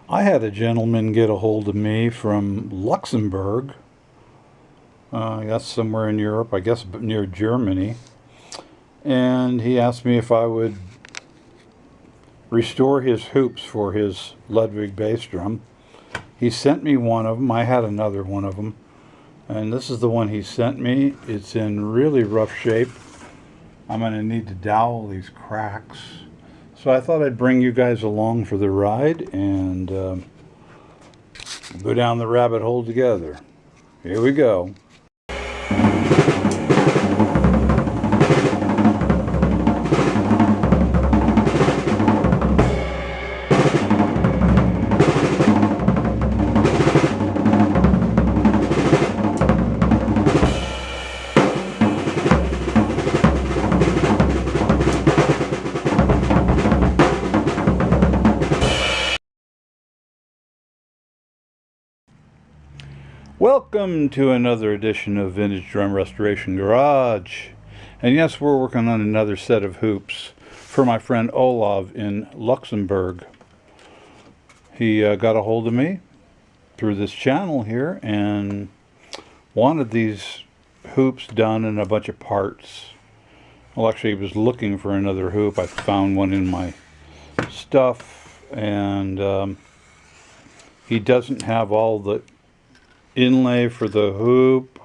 I had a gentleman get a hold of me from Luxembourg. That's somewhere in Europe, I guess near Germany. And he asked me if I would restore his hoops for his Ludwig bass drum. He sent me one of them. I had another one of them. And this is the one he sent me. It's in really rough shape. I'm going to need to dowel these cracks. So I thought I'd bring you guys along for the ride and go down the rabbit hole together. Here we go. Welcome to another edition of Vintage Drum Restoration Garage. And yes, we're working on another set of hoops for my friend Olav in Luxembourg. He got a hold of me through this channel here and wanted these hoops done in a bunch of parts. Well, actually, he was looking for another hoop. I found one in my stuff, and he doesn't have all the inlay for the hoop,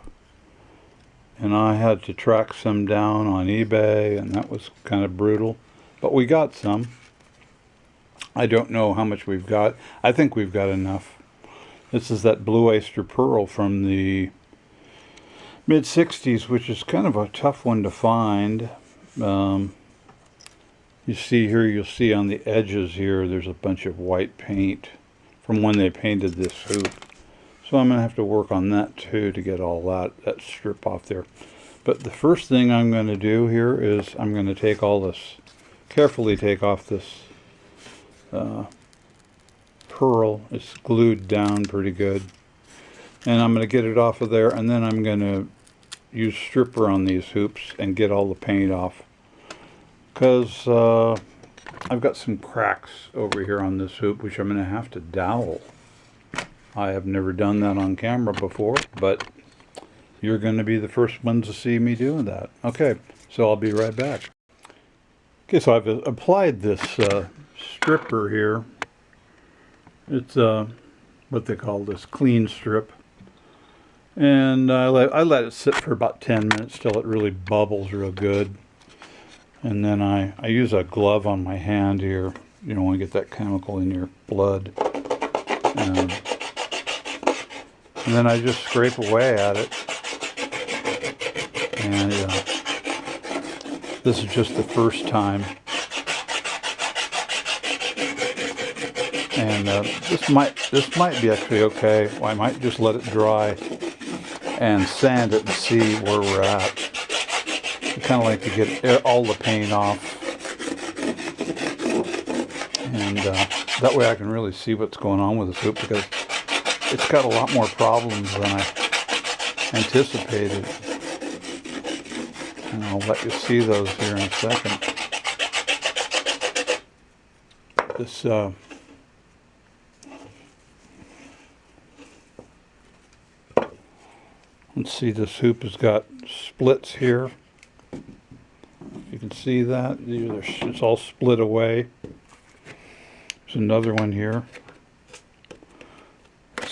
and I had to track some down on eBay, and that was kind of brutal, but we got some. I don't know how much we've got. I think we've got enough. This is that blue Oyster pearl from the mid-60s, which is kind of a tough one to find. You see here, you'll see on the edges here, there's a bunch of white paint from when they painted this hoop. So I'm going to have to work on that too to get all that strip off there. But the first thing I'm going to do here is I'm going to take all this, carefully take off this pearl. It's glued down pretty good. And I'm going to get it off of there, and then I'm going to use stripper on these hoops and get all the paint off. Because I've got some cracks over here on this hoop, which I'm going to have to dowel. I have never done that on camera before, but you're going to be the first ones to see me doing that. Okay, so I'll be right back. Okay, so I've applied this stripper here. It's what they call this clean strip. And I let it sit for about 10 minutes till it really bubbles real good. And then I use a glove on my hand here. You don't want to get that chemical in your blood. And then I just scrape away at it. And this is just the first time. And this might be actually okay. Well, I might just let it dry and sand it and see where we're at. I kind of like to get all the paint off. And that way I can really see what's going on with this hoop, because it's got a lot more problems than I anticipated. And I'll let you see those here in a second. This let's see, this hoop has got splits here. You can see that. It's all split away. There's another one here.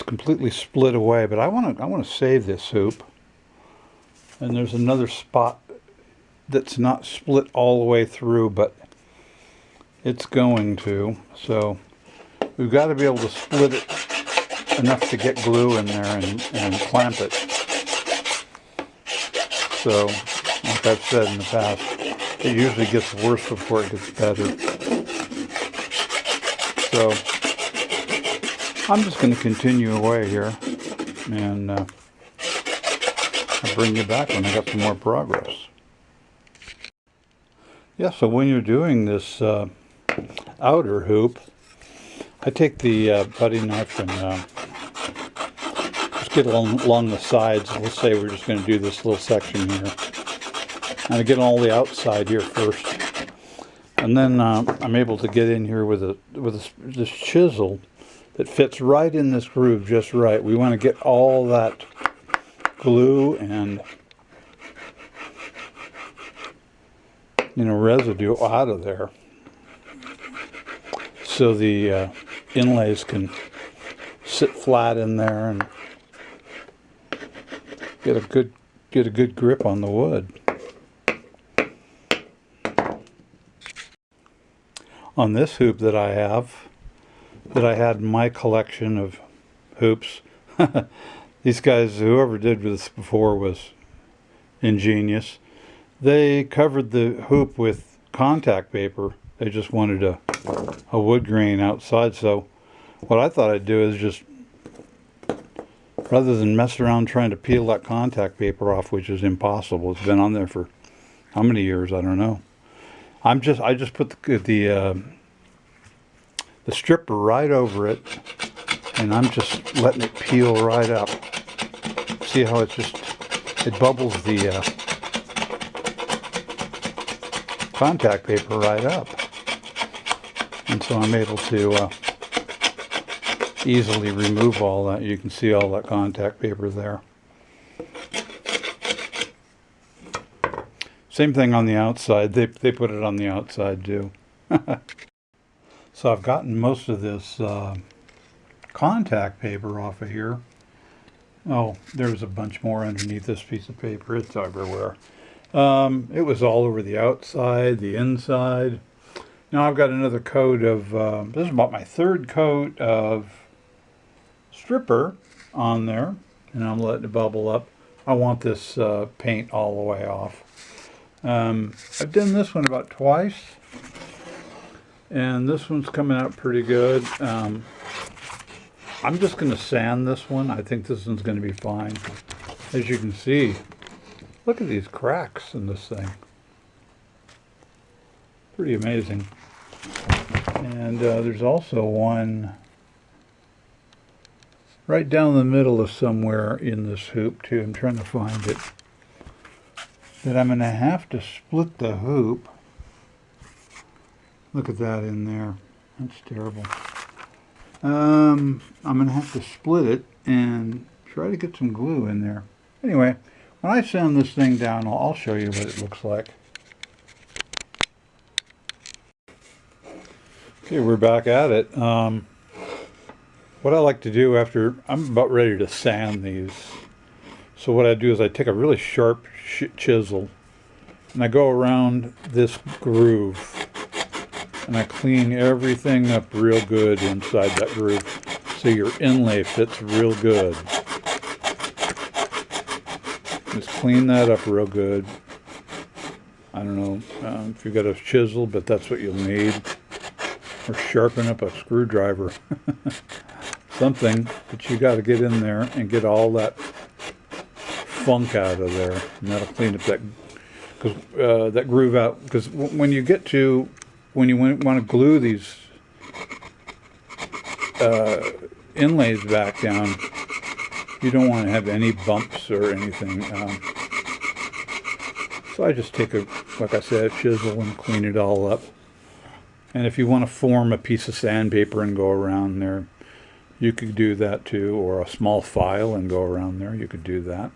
Completely split away, but I want to save this hoop. And there's another spot that's not split all the way through, but it's going to. So we've got to be able to split it enough to get glue in there and clamp it. So, like I've said in the past, it usually gets worse before it gets better. So I'm just going to continue away here, and I'll bring you back when I got some more progress. Yeah, so when you're doing this outer hoop, I take the putty knife and just get along the sides. Let's say we're just going to do this little section here. And I get all the outside here first. And then I'm able to get in here with this chisel that fits right in this groove just right. We want to get all that glue and residue out of there, so the inlays can sit flat in there and get a good grip on the wood. On this hoop that I had in my collection of hoops, these guys, whoever did this before was ingenious. They covered the hoop with contact paper. They just wanted a wood grain outside. So what I thought I'd do is just, rather than mess around trying to peel that contact paper off, which is impossible. It's been on there for how many years? I don't know. I just put the stripper right over it, and I'm just letting it peel right up. See how it bubbles the contact paper right up, and so I'm able to easily remove all that. You can see all that contact paper there. Same thing on the outside. They put it on the outside too. So I've gotten most of this contact paper off of here. Oh, there's a bunch more underneath this piece of paper. It's everywhere. It was all over the outside, the inside. Now I've got another coat of, this is about my third coat of stripper on there, and I'm letting it bubble up. I want this paint all the way off. I've done this one about twice, and this one's coming out pretty good. I'm just going to sand this one. I think this one's going to be fine. As you can see, look at these cracks in this thing. Pretty amazing. And there's also one right down the middle of somewhere in this hoop too. I'm trying to find it. That I'm going to have to split the hoop. Look at that in there. That's terrible. I'm going to have to split it and try to get some glue in there. Anyway, when I sand this thing down, I'll show you what it looks like. Okay, we're back at it. What I like to do after, I'm about ready to sand these. So what I do is I take a really sharp chisel and I go around this groove and I clean everything up real good inside that groove so your inlay fits real good. Just clean that up real good. I don't know if you've got a chisel, but that's what you'll need. Or sharpen up a screwdriver. Something that you got to get in there and get all that funk out of there, and that'll clean up that groove out. Because when you want to glue these inlays back down, you don't want to have any bumps or anything. So I just take like I said, a chisel and clean it all up. And if you want to form a piece of sandpaper and go around there, you could do that too, or a small file and go around there, you could do that.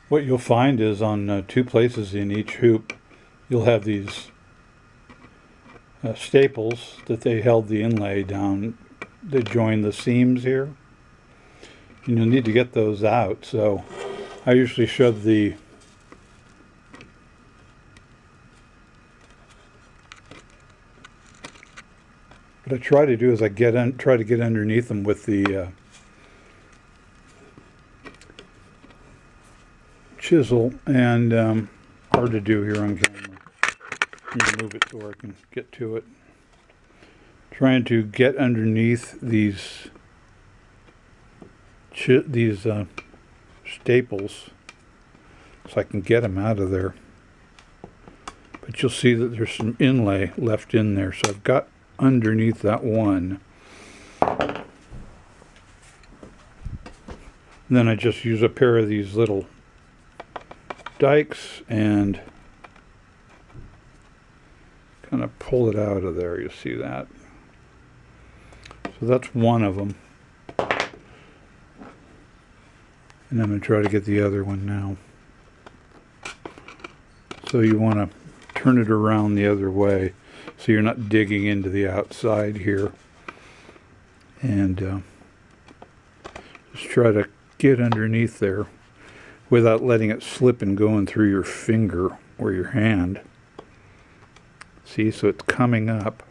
What you'll find is on two places in each hoop, you'll have these staples that they held the inlay down. They join the seams here. And you'll need to get those out. So I usually shove what I try to do is try to get underneath them with the chisel, and hard to do here on camera. Let me move it so I can get to it. Trying to get underneath these staples so I can get them out of there. But you'll see that there's some inlay left in there, so I've got underneath that one. And then I just use a pair of these little dikes and kind of pull it out of there. You see that? So that's one of them. And I'm going to try to get the other one now. So you want to turn it around the other way so you're not digging into the outside here. And just try to get underneath there without letting it slip and going through your finger or your hand. See, so it's coming up.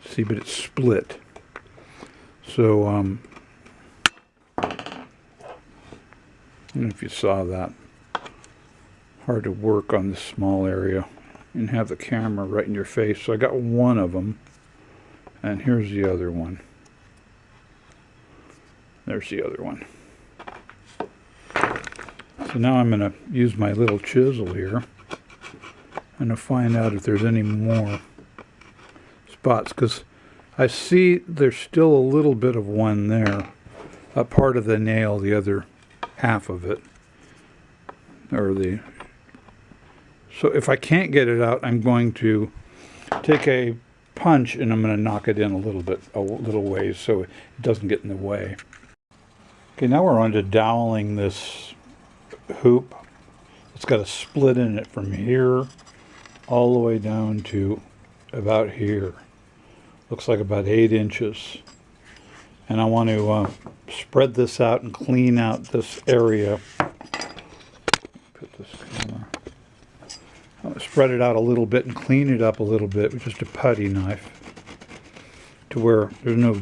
See, but it's split. So, I don't know if you saw that. Hard to work on this small area and have the camera right in your face. So I got one of them, and here's the other one. There's the other one. So now I'm going to use my little chisel here and to find out if there's any more spots, because I see there's still a little bit of one there, a part of the nail, the other half of it, or the. So if I can't get it out, I'm going to take a punch and I'm going to knock it in a little ways, so it doesn't get in the way. Okay, now we're on to doweling this hoop. It's got a split in it from here all the way down to about here. Looks like about 8 inches. And I want to spread this out and clean out this area. Put this camera. I'm going to spread it out a little bit and clean it up a little bit with just a putty knife to where there's no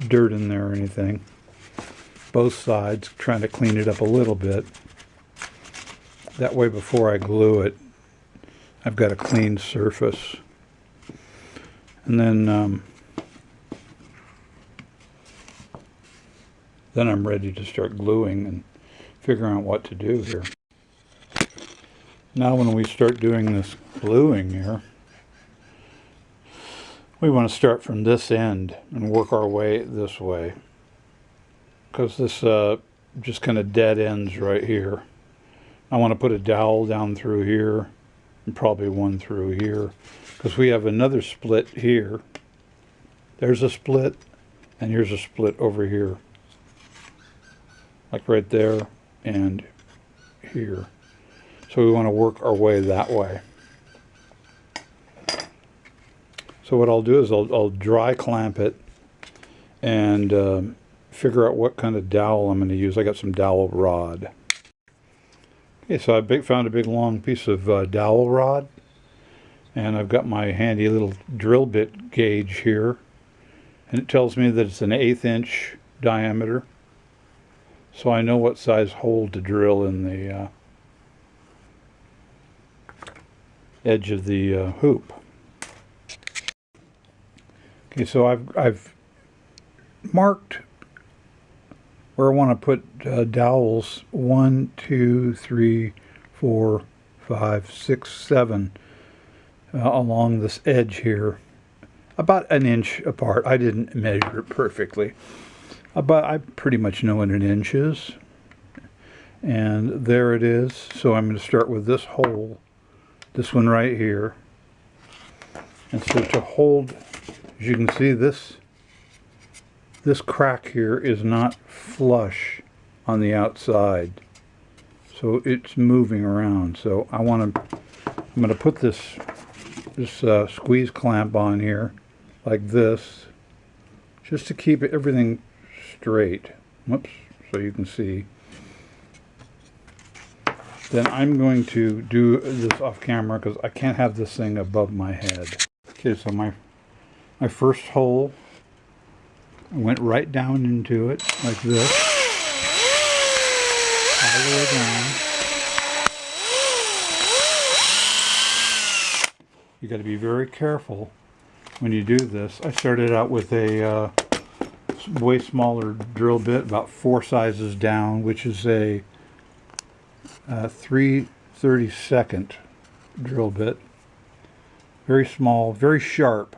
dirt in there or anything. Both sides, trying to clean it up a little bit. That way before I glue it, I've got a clean surface. And then I'm ready to start gluing and figuring out what to do here. Now when we start doing this gluing here, we want to start from this end and work our way this way, because this just kind of dead ends right here. I want to put a dowel down through here and probably one through here, because we have another split here. There's a split, and here's a split over here, like right there and here. So we want to work our way that way. So what I'll do is I'll dry clamp it and figure out what kind of dowel I'm going to use. I got some dowel rod. Okay, so I found a big long piece of dowel rod, and I've got my handy little drill bit gauge here, and it tells me that it's an 1/8 inch diameter. So I know what size hole to drill in the edge of the hoop. Okay, so I've marked where I want to put dowels 1, 2, 3, 4, 5, 6, 7 along this edge here, about 1 inch apart. I didn't measure it perfectly, but I pretty much know what 1 inch is, and there it is. So I'm going to start with this hole, this one right here, and so to hold, as you can see, this crack here is not flush on the outside, so it's moving around. So I'm going to put this squeeze clamp on here like this, just to keep everything straight. Whoops, so you can see. Then I'm going to do this off camera because I can't have this thing above my head. Okay, so my first hole, I went right down into it like this, all the way down. You got to be very careful when you do this. I started out with a way smaller drill bit, about 4 sizes down, which is a 3/32 drill bit. Very small, very sharp.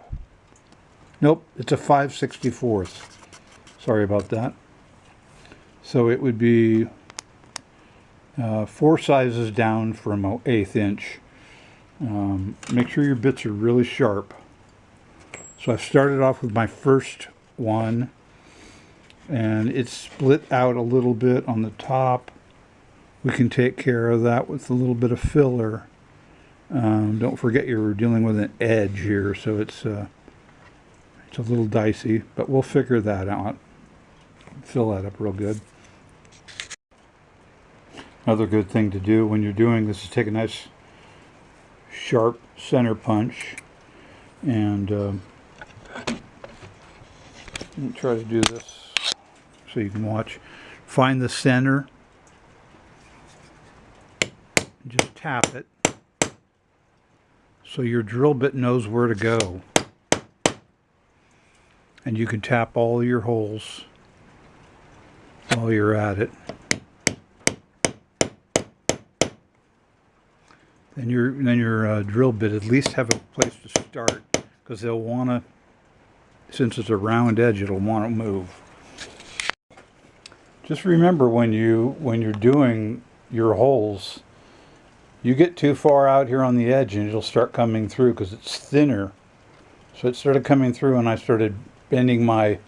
Nope, it's a 5/64. Sorry about that. So it would be 4 sizes down from an 1/8 inch. Make sure your bits are really sharp So I've started off with my first one, and it's split out a little bit on the top. We can take care of that with a little bit of filler. Don't forget you're dealing with an edge here, so it's a little dicey, but we'll figure that out. Fill that up real good. Another good thing to do when you're doing this is take a nice sharp center punch, and let me try to do this so you can watch. Find the center, just tap it so your drill bit knows where to go, and you can tap all your holes while you're at it. Then your drill bit at least have a place to start, because they'll want to, since it's a round edge, it'll want to move. Just remember when you're doing your holes, you get too far out here on the edge and it'll start coming through because it's thinner. So it started coming through, and I started bending my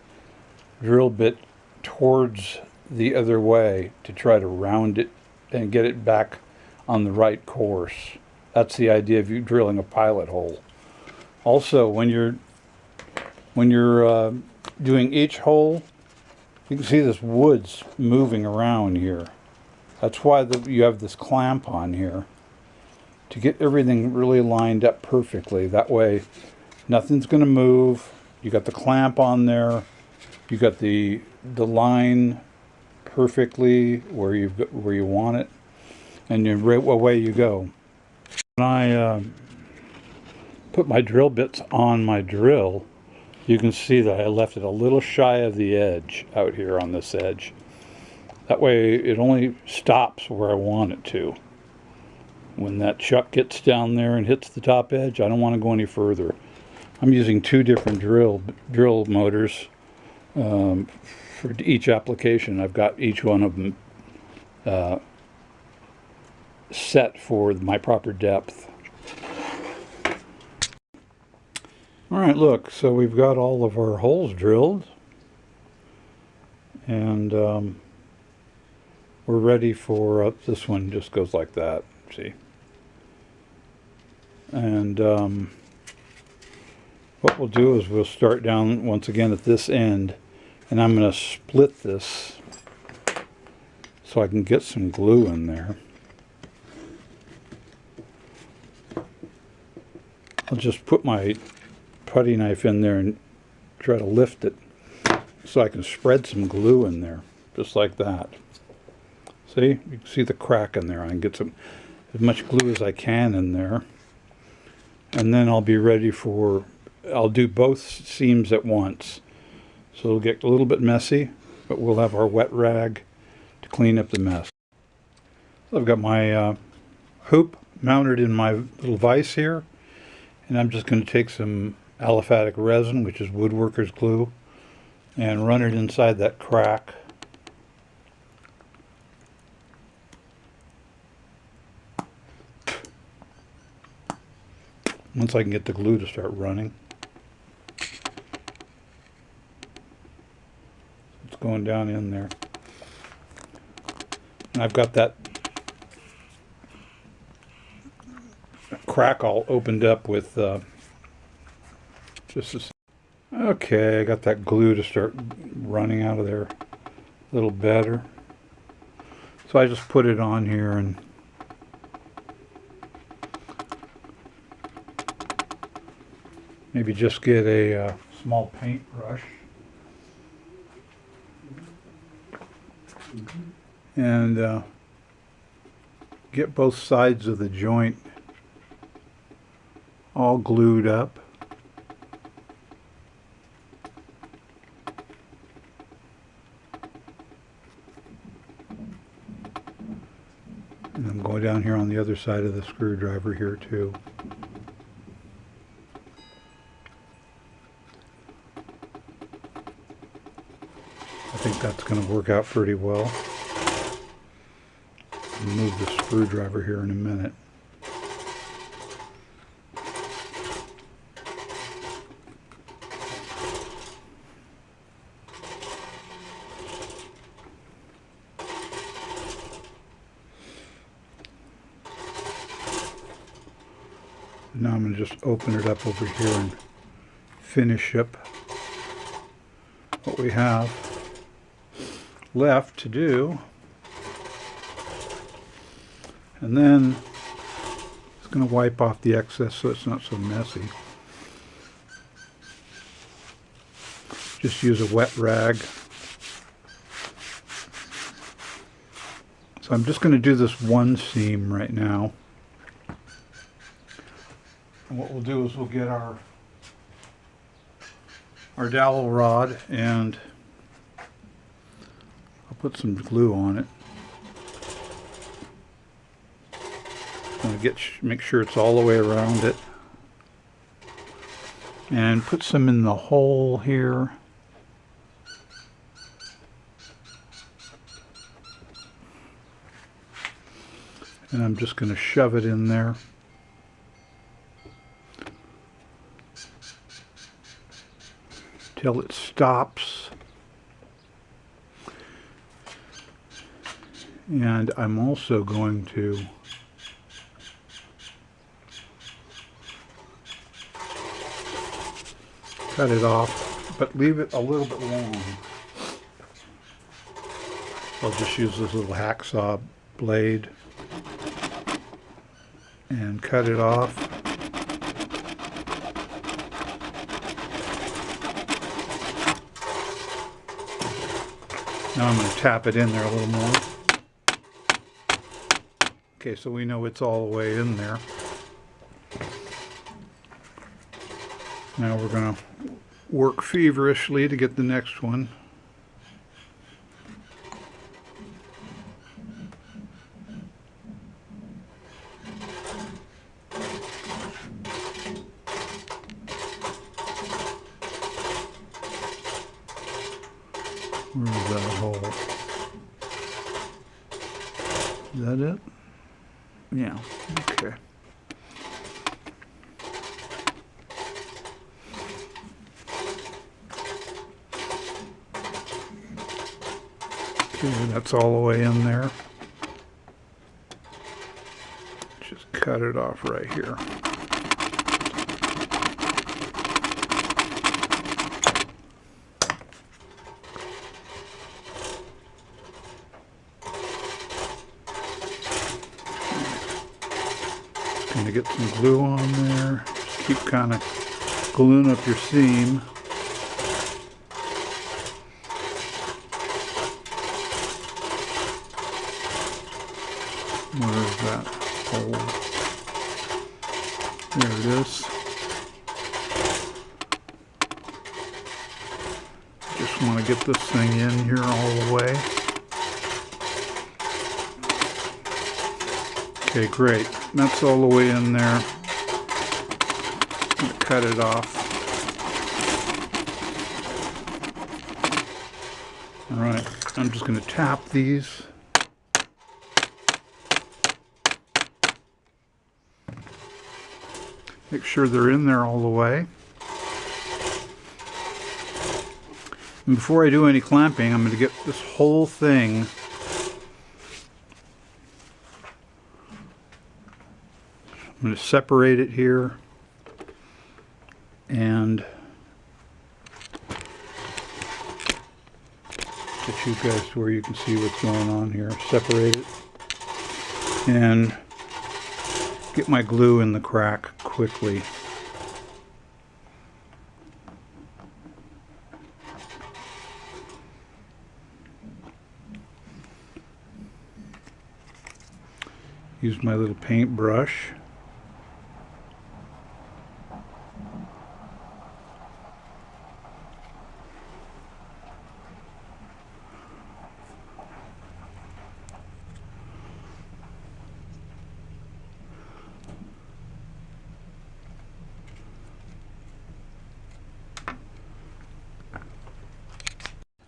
drill bit towards the other way to try to round it and get it back on the right course. That's the idea of you drilling a pilot hole. Also, when you're doing each hole, you can see this wood's moving around here. That's why you have this clamp on here, to get everything really lined up perfectly. That way nothing's going to move. You got the clamp on there, you got the line perfectly where you want it, and away you go. When I put my drill bits on my drill, you can see that I left it a little shy of the edge out here on this edge. That way it only stops where I want it to. When that chuck gets down there and hits the top edge, I don't want to go any further. I'm using two different drill motors for each application. I've got each one of them set for my proper depth. Alright, look, so we've got all of our holes drilled, and we're ready for this one. Just goes like that, see. And what we'll do is we'll start down once again at this end, and I'm going to split this so I can get some glue in there. I'll just put my putty knife in there and try to lift it so I can spread some glue in there, just like that. See? You can see the crack in there. I can get as much glue as I can in there. And then I'll be ready I'll do both seams at once. So it'll get a little bit messy, but we'll have our wet rag to clean up the mess. So I've got my hoop mounted in my little vise here, and I'm just going to take some aliphatic resin, which is woodworker's glue, and run it inside that crack. Once I can get the glue to start running. It's going down in there. And I've got that crack all opened up with just this. Okay, I got that glue to start running out of there a little better. So I just put it on here and maybe just get a small paintbrush and get both sides of the joint all glued up. And I'm going down here on the other side of the screwdriver here too. I think that's going to work out pretty well. I'll move the screwdriver here in a minute. Now I'm going to just open it up over here and finish up what we have left to do. And then it's going to wipe off the excess so it's not so messy. Just use a wet rag. So I'm just going to do this one seam right now. And what we'll do is we'll get our dowel rod, and I'll put some glue on it. I'm going to make sure it's all the way around it. And put some in the hole here. And I'm just going to shove it in there. Till it stops. And I'm also going to cut it off, but leave it a little bit long. I'll just use this little hacksaw blade and cut it off. Now I'm going to tap it in there a little more. Okay, so we know it's all the way in there. Now we're going to work feverishly to get the next one. Where's that hole? Is that it? Yeah, okay. Okay, that's all the way in there. Just cut it off right here. Going to get some glue on there. Just keep kind of gluing up your seam. Where is that hole? There it is. Just want to get this thing in here all the way. Okay, great. That's all the way in there. I'm going to cut it off. Alright, I'm just going to tap these. Make sure they're in there all the way. And before I do any clamping, I'm going to get this whole thing I'm going to separate it here and get you guys to where you can see what's going on here. Separate it and get my glue in the crack quickly. Use my little paintbrush.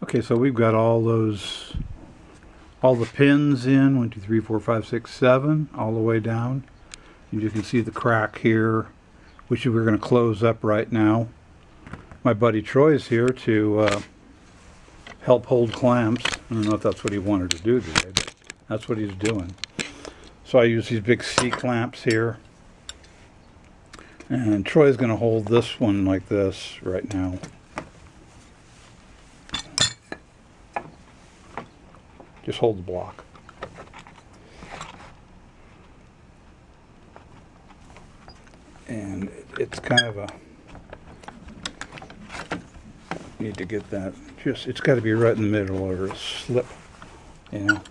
Okay, so we've got all the pins in, 1, 2, 3, 4, 5, 6, 7, all the way down. And you can see the crack here, which we're going to close up right now. My buddy Troy's here to help hold clamps. I don't know if that's what he wanted to do today, but that's what he's doing. So I use these big C clamps here. And Troy's going to hold this one like this right now. Just hold the block. And it's kind of a, need to get that, just, it's got to be right in the middle or it'll slip, you know.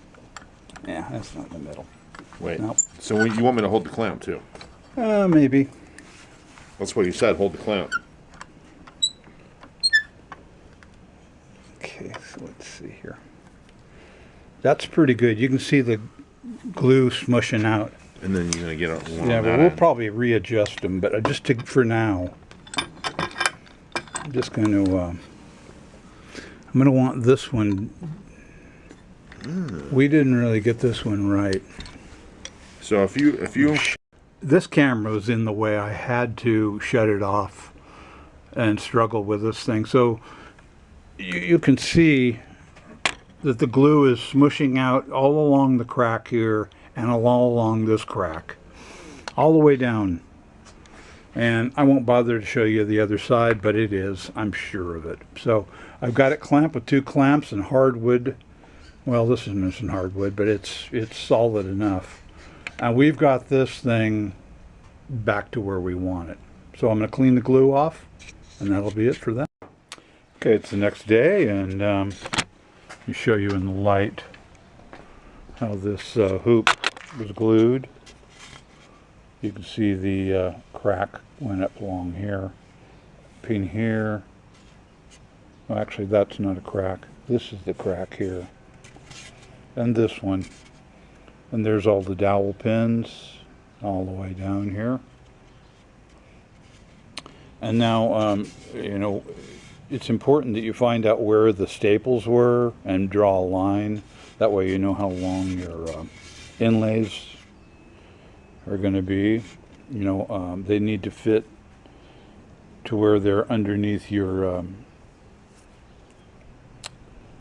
Yeah, that's not in the middle. Wait, nope. So you want me to hold the clamp too? Maybe. That's what you said, hold the clamp. Okay, so let's see here. That's pretty good. You can see the glue smushing out. And then you're going to get one Yeah, on but that we'll end. probably readjust them. But just to, for now, I'm just going to. I'm going to want this one. We didn't really get this one right. So if you This camera was in the way. I had to shut it off and struggle with this thing. So you can see that the glue is smushing out all along the crack here and all along this crack, all the way down. And I won't bother to show you the other side, but it is, I'm sure of it. So I've got it clamped with 2 clamps and hardwood. Well, this is missing hardwood, but it's solid enough. And we've got this thing back to where we want it. So I'm going to clean the glue off, and that'll be it for that. Okay, it's the next day, and let me show you in the light how this hoop was glued. You can see the crack went up along here, pin here. Well, actually, that's not a crack. This is the crack here, and this one. And there's all the dowel pins all the way down here. And now, you know, it's important that you find out where the staples were and draw a line. That way you know how long your inlays are going to be. You know, they need to fit to where they're underneath your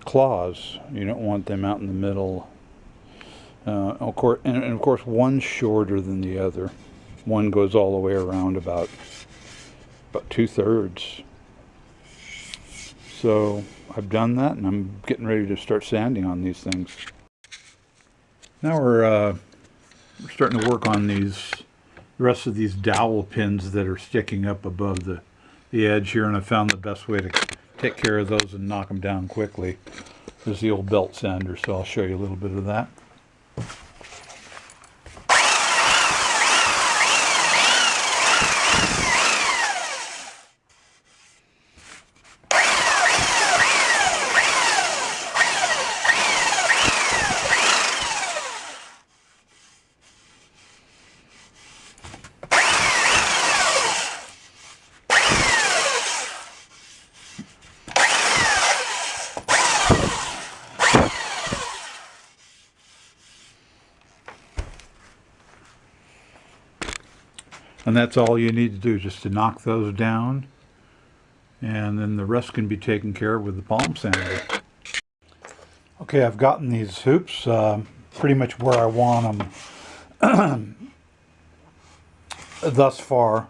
claws. You don't want them out in the middle. Of course, one's shorter than the other. One goes all the way around about 2/3. So I've done that, and I'm getting ready to start sanding on these things. Now we're starting to work on the rest of these dowel pins that are sticking up above the edge here, and I found the best way to take care of those and knock them down quickly is the old belt sander. So I'll show you a little bit of that. And that's all you need to do, just to knock those down, and then the rest can be taken care of with the palm sander. Okay, I've gotten these hoops pretty much where I want them thus far,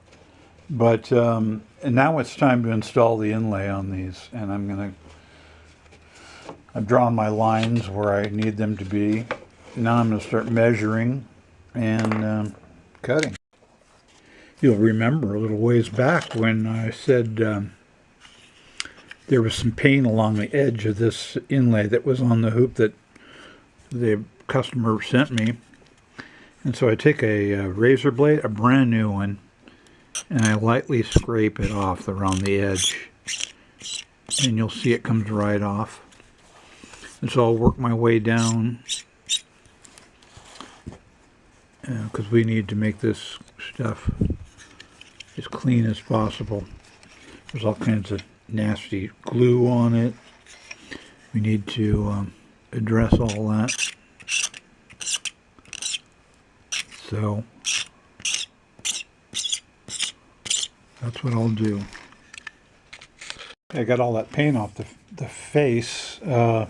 but and now it's time to install the inlay on these, and I've drawn my lines where I need them to be. Now I'm going to start measuring and cutting. You'll remember a little ways back when I said there was some paint along the edge of this inlay that was on the hoop that the customer sent me. And so I take a razor blade, a brand new one, and I lightly scrape it off around the edge. And you'll see it comes right off. And so I'll work my way down because we need to make this stuff as clean as possible. There's all kinds of nasty glue on it. We need to address all that. So that's what I'll do. I got all that paint off the face, but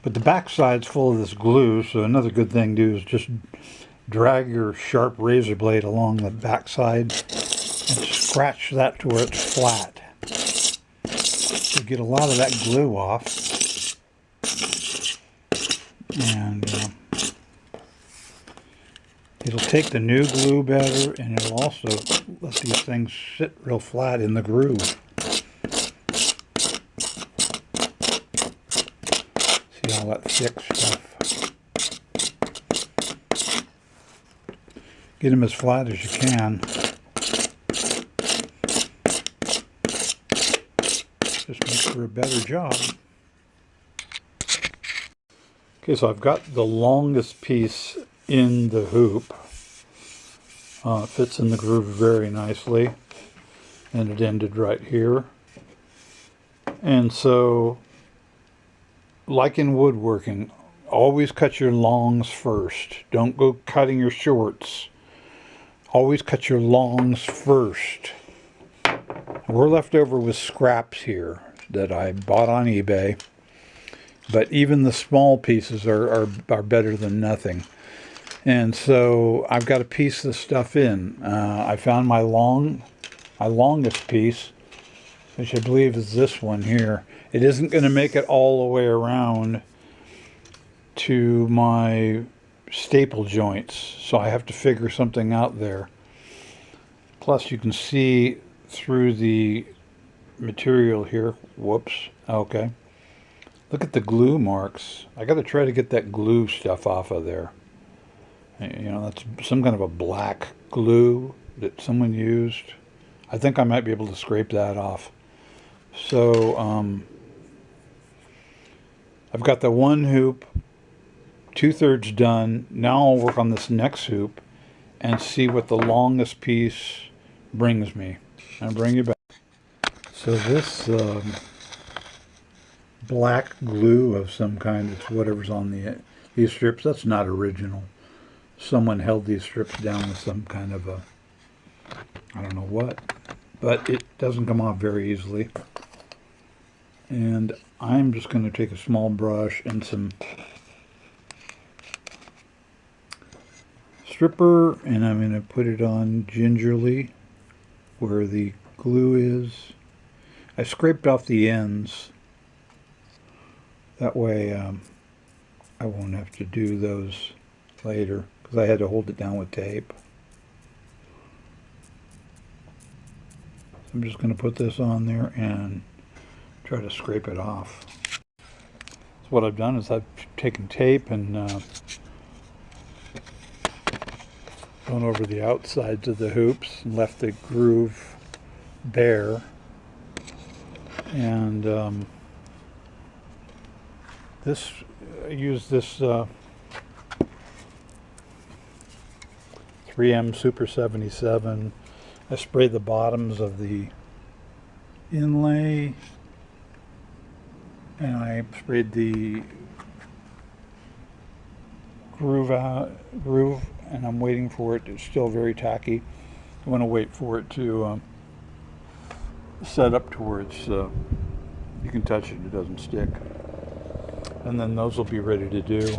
the back side's full of this glue, so another good thing to do is just drag your sharp razor blade along the back side and scratch that to where it's flat to get a lot of that glue off. And it'll take the new glue better, and it'll also let these things sit real flat in the groove. See all that thick stuff. Get them as flat as you can. Just makes for a better job. Okay, so I've got the longest piece in the hoop. It fits in the groove very nicely, and it ended right here. And so, like in woodworking, always cut your longs first. Don't go cutting your shorts. Always cut your longs first. We're left over with scraps here that I bought on eBay, but even the small pieces are better than nothing. And so I've got to piece this stuff in. I found my longest piece, which I believe is this one here. It isn't going to make it all the way around to my staple joints, so I have to figure something out there. Plus you can see through the material here. Whoops. Okay. Look at the glue marks. I got to try to get that glue stuff off of there. You know, that's some kind of a black glue that someone used. I think I might be able to scrape that off. So I've got the one hoop 2/3 done. Now I'll work on this next hoop and see what the longest piece brings me. I'll bring you back. So this black glue of some kind, it's whatever's on these strips, that's not original. Someone held these strips down with some kind of a, I don't know what, but it doesn't come off very easily. And I'm just going to take a small brush and some stripper, and I'm going to put it on gingerly where the glue is. I scraped off the ends. That way I won't have to do those later, because I had to hold it down with tape. I'm just going to put this on there and try to scrape it off. So what I've done is I've taken tape and gone over the outsides of the hoops and left the groove bare. And I use this 3M Super 77. I spray the bottoms of the inlay, and I sprayed the groove, and I'm waiting for it. It's still very tacky. I want to wait for it to set up to where it's you can touch it, it doesn't stick, and then those will be ready to do.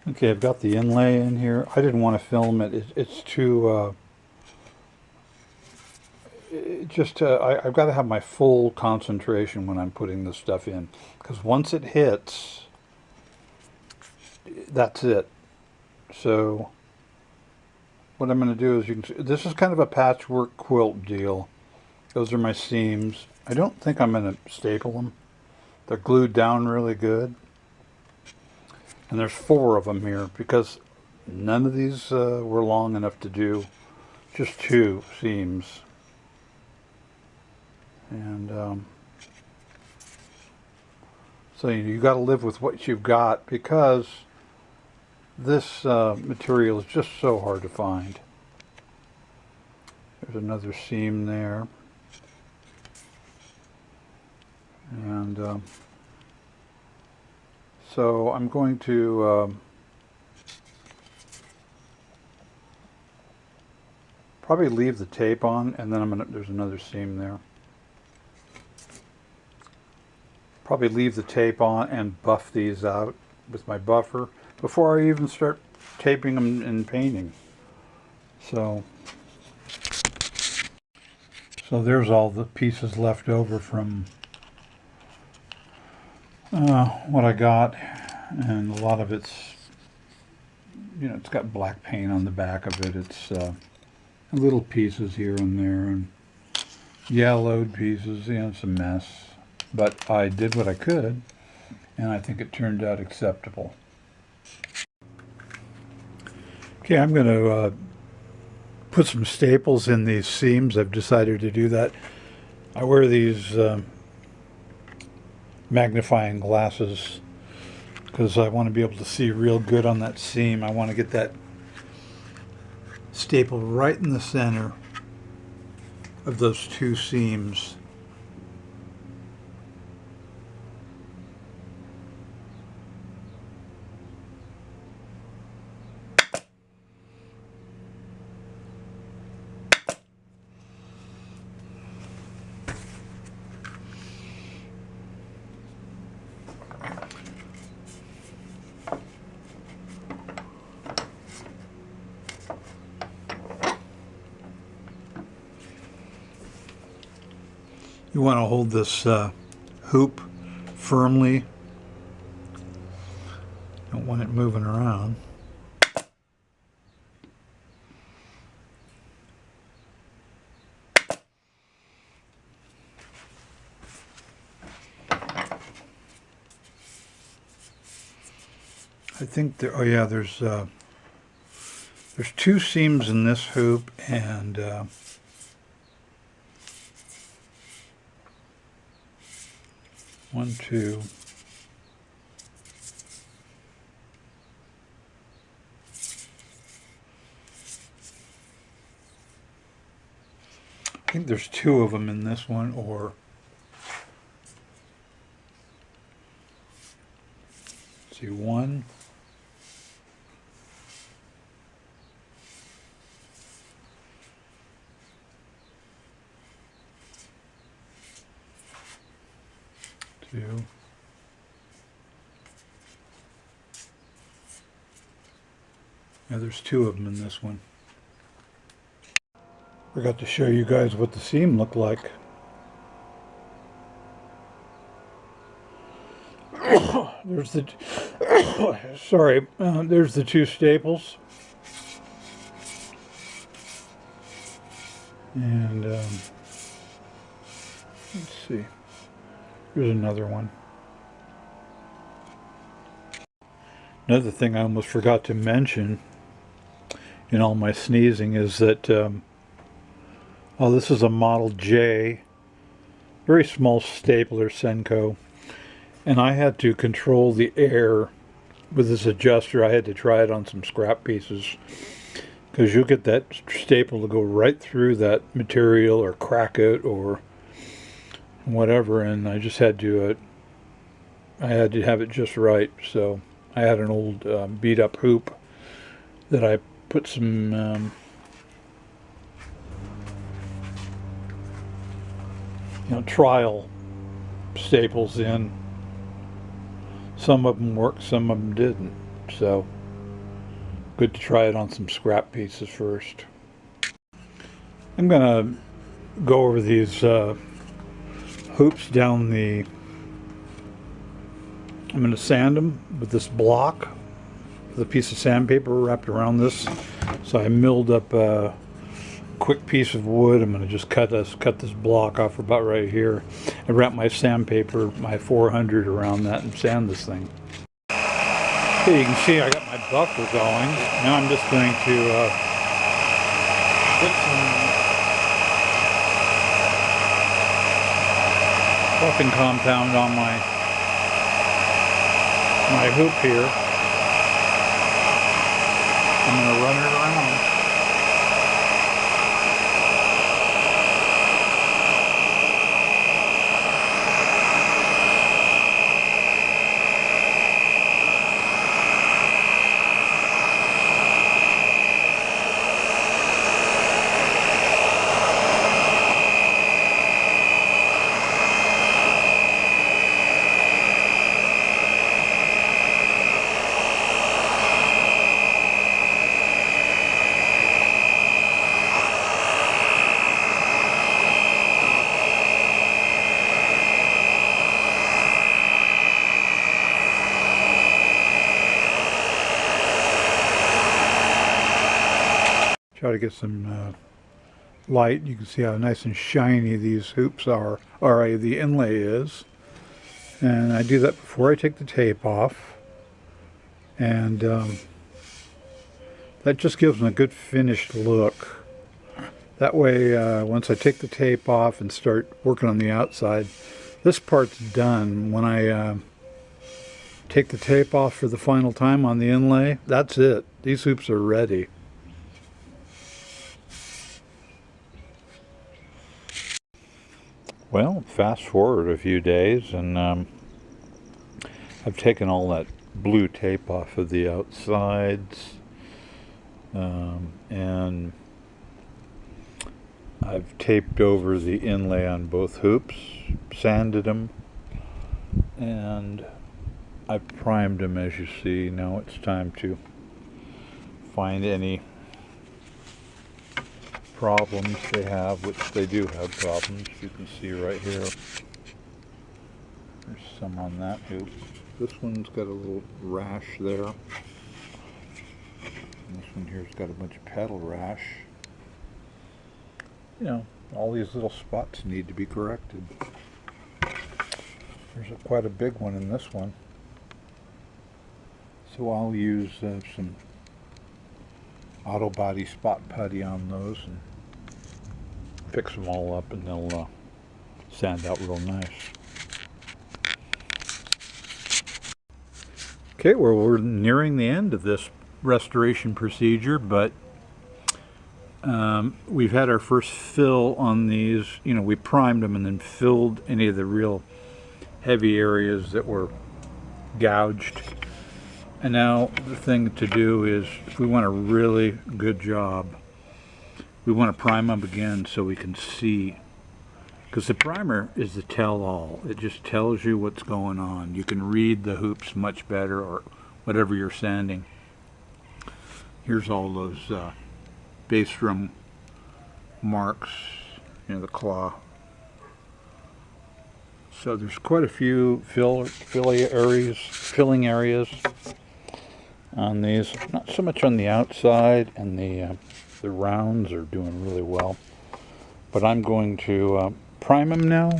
Okay, I've got the inlay in here. I didn't want to film it. It's too I've got to have my full concentration when I'm putting this stuff in, because once it hits, that's it. So what I'm going to do is, you can see, this is kind of a patchwork quilt deal. Those are my seams. I don't think I'm going to staple them. They're glued down really good. And there's 4 of them here, because none of these were long enough to do just 2 seams. And so you got to live with what you've got, because this material is just so hard to find. There's another seam there. And so I'm going to probably leave the tape on, and then there's another seam there. Probably leave the tape on and buff these out with my buffer before I even start taping them and painting. So there's all the pieces left over from what I got, and a lot of it's, you know, it's got black paint on the back of it. It's little pieces here and there, and yellowed pieces. You know, it's a mess. But I did what I could, and I think it turned out acceptable. Okay, I'm going to put some staples in these seams. I've decided to do that. I wear these magnifying glasses because I want to be able to see real good on that seam. I want to get that staple right in the center of those two seams. You want to hold this hoop firmly. Don't want it moving around. I think there. Oh yeah, there's two seams in this hoop, and one, two. I think there's two of them in this one, or let's see, one. Two. Yeah, there's two of them in this one. Forgot to show you guys what the seam looked like. There's the sorry. There's the two staples, and let's see. Here's another one. Another thing I almost forgot to mention in all my sneezing is that oh, this is a Model J, very small stapler, Senko, and I had to control the air with this adjuster. I had to try it on some scrap pieces because you'll get that staple to go right through that material or crack it or whatever, and I just had to I had to have it just right. So I had an old beat up hoop that I put some trial staples in. Some of them worked, some of them didn't. So good to try it on some scrap pieces first. I'm gonna go over these hoops down the. I'm gonna sand them with this block, with a piece of sandpaper wrapped around this. So I milled up a quick piece of wood. I'm gonna just cut this block off about right here. I wrap my sandpaper, my 400 around that, and sand this thing. Okay, you can see I got my buffer going. Now I'm just going to put some buffing compound on my hoop here. I'm going to run it around. try to get some light. You can see how nice and shiny these hoops are, or the inlay is. And I do that before I take the tape off. And that just gives them a good finished look. That way, once I take the tape off and start working on the outside, this part's done. When I take the tape off for the final time on the inlay, that's it. These hoops are ready. Well, fast forward a few days, and I've taken all that blue tape off of the outsides, and I've taped over the inlay on both hoops, sanded them, and I've primed them, as you see. Now it's time to find any problems they have, which they do have problems. You can see right here. There's some on that hoop. This one's got a little rash there. And this one here's got a bunch of petal rash. You know, all these little spots need to be corrected. There's quite a big one in this one. So I'll use some auto body spot putty on those and fix them all up, and they'll sand out real nice. Okay, well, we're nearing the end of this restoration procedure, but we've had our first fill on these. You know, we primed them and then filled any of the real heavy areas that were gouged. And now the thing to do is, if we want a really good job, we want to prime them again so we can see. Because the primer is the tell-all. It just tells you what's going on. You can read the hoops much better, or whatever you're sanding. Here's all those base drum marks, you know, the claw. So there's quite a few filling areas on these. Not so much on the outside, and the rounds are doing really well. But I'm going to prime them now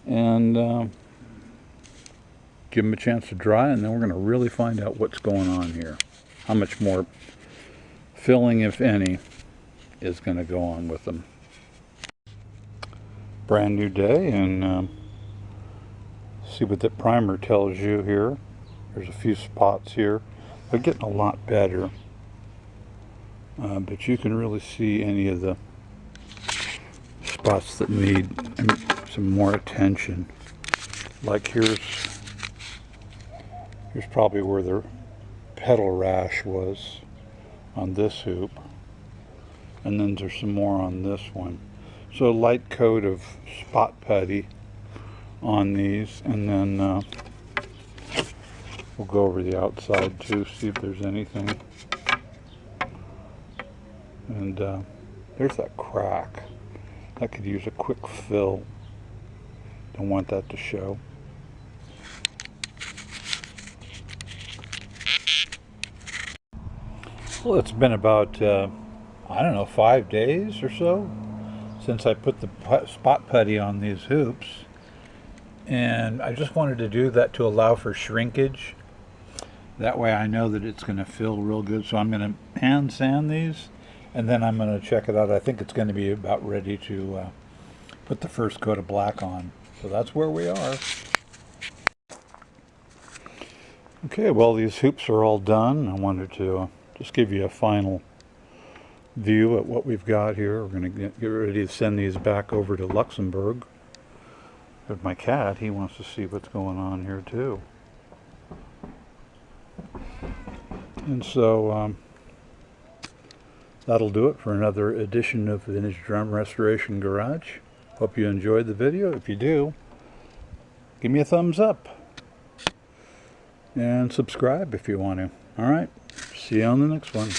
and give them a chance to dry, and then we're going to really find out what's going on here. How much more filling, if any, is going to go on with them. Brand new day, and see what the primer tells you here. There's a few spots here. They're getting a lot better, but you can really see any of the spots that need some more attention. Like here's probably where the petal rash was on this hoop, and then there's some more on this one. So a light coat of spot putty on these, and then we'll go over the outside too, see if there's anything. And there's that crack. That could use a quick fill. Don't want that to show. Well, it's been about, I don't know, 5 days or so since I put the spot putty on these hoops. And I just wanted to do that to allow for shrinkage. That way I know that it's going to fill real good. So I'm going to hand sand these, and then I'm going to check it out. I think it's going to be about ready to put the first coat of black on. So that's where we are. Okay, well, these hoops are all done. I wanted to just give you a final view at what we've got here. We're going to get ready to send these back over to Luxembourg. But my cat, he wants to see what's going on here too. And so that'll do it for another edition of Vintage Drum Restoration Garage. Hope you enjoyed the video. If you do, give me a thumbs up. And subscribe if you want to. Alright, see you on the next one.